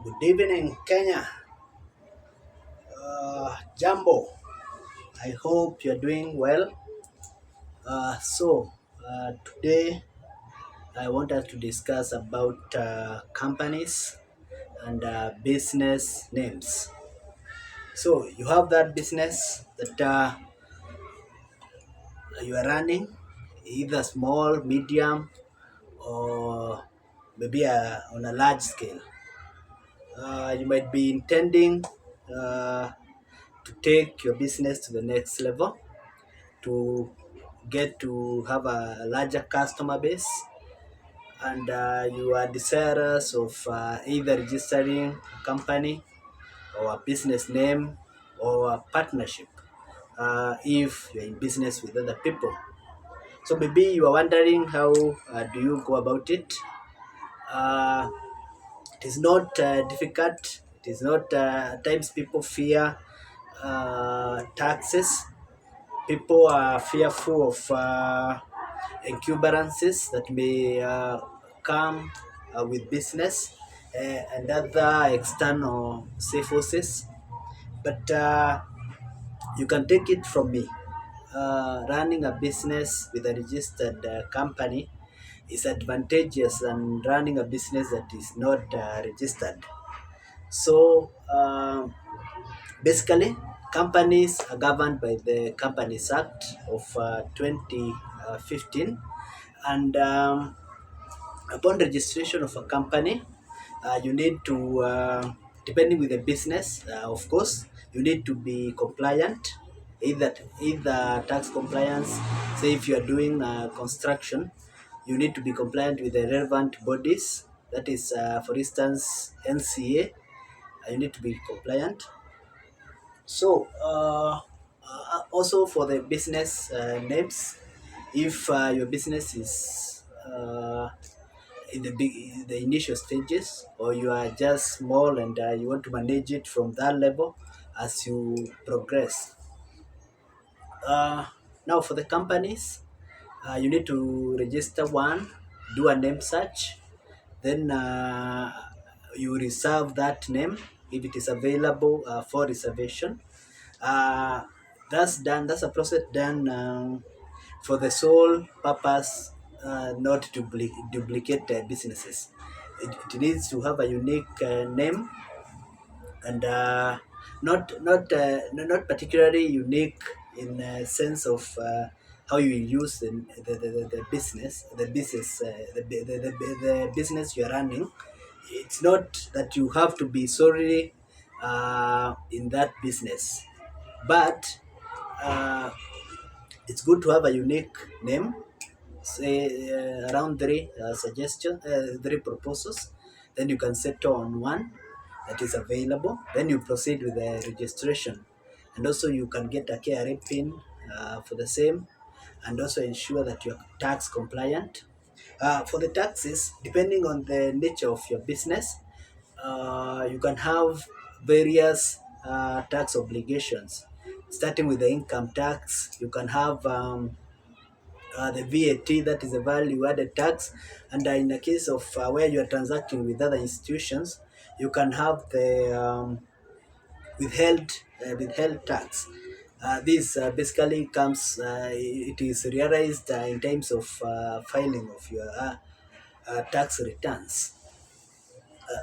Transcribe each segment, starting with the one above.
Good evening, Kenya. Jambo. I hope you're doing well. Today I want us to discuss about companies and business names. So, you have that business that you are running, either small, medium, or maybe on a large scale. You might be intending uh, to take your business to the next level to get to have a larger customer base, and you are desirous of either registering a company or a business name or a partnership if you're in business with other people. So maybe you are wondering how do you go about it. uh, it is not difficult. It is not at times people fear taxes. People are fearful of encumbrances that may come with business and other external say forces. But you can take it from me. Running a business with a registered company is advantageous than running a business that is not registered. So basically, companies are governed by the Companies Act of 2015, and upon registration of a company, you need to, depending with the business, of course, you need to be compliant, either tax compliance. Say if you are doing construction, you need to be compliant with the relevant bodies. That is, for instance, NCA. You need to be compliant. So, also for the business names, if your business is in the initial stages, or you are just small and you want to manage it from that level as you progress. Uh, Now, for the companies, you need to register one, do a name search, then you reserve that name if it is available for reservation. Uh, that's done. That's a process done for the sole purpose not to duplicate businesses. It needs to have a unique name, and not particularly unique in a sense of how you use the business the business you're running. It's not that you have to be solely in that business, but uh, it's good to have a unique name. Say around three proposals. Then you can settle on one that is available. Then you proceed with the registration, and also you can get a KRA pin for the same, and also ensure that you're tax compliant. For the taxes, depending on the nature of your business, you can have various tax obligations. Starting with the income tax, you can have the VAT, that is the value added tax, and in the case of where you are transacting with other institutions, you can have the withheld tax. This basically comes, it is realized in terms of filing of your tax returns.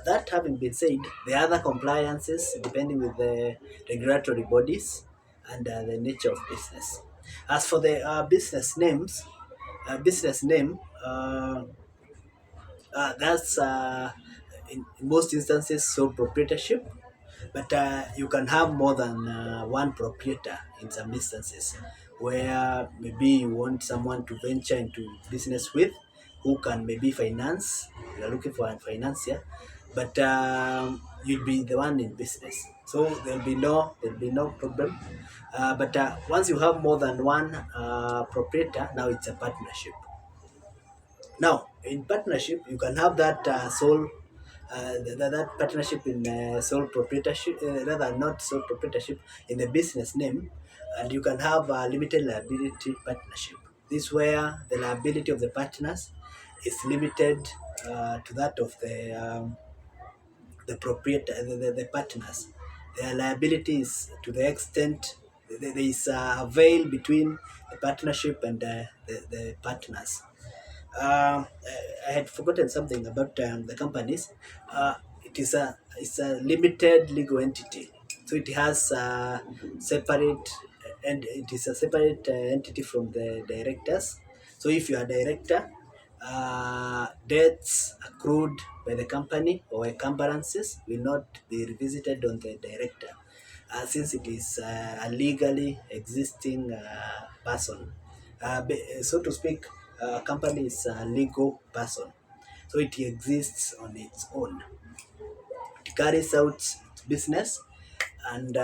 That having been said, the other compliances depending with the regulatory bodies and the nature of business. As for the business name, that's in most instances sole proprietorship, but you can have more than one proprietor in some instances where maybe you want someone to venture into business with who can maybe finance. You're looking for a financier, but you'll be the one in business, so there'll be no problem. But once you have more than one proprietor, now it's a partnership. Now, in partnership, you can have that that partnership in sole proprietorship, rather not sole proprietorship in the business name, and you can have a limited liability partnership. This where the liability of the partners is limited to that of the proprietor, the partners. Their liabilities to the extent there is a veil between the partnership and the partners. I had forgotten something about the companies. It's a limited legal entity, so it has separate and it is a separate entity from the directors. So if you are a director, debts accrued by the company or encumbrances will not be revisited on the director, since it is a legally existing person. So to speak, a company is a legal person, so it exists on its own. It carries out its business, and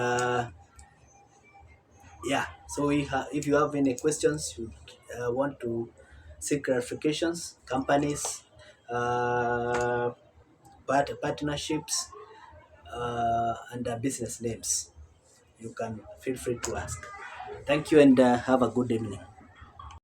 yeah. So if you have any questions, you want to seek clarifications, companies, uh, partnerships, and business names, you can feel free to ask. Thank you, and have a good evening.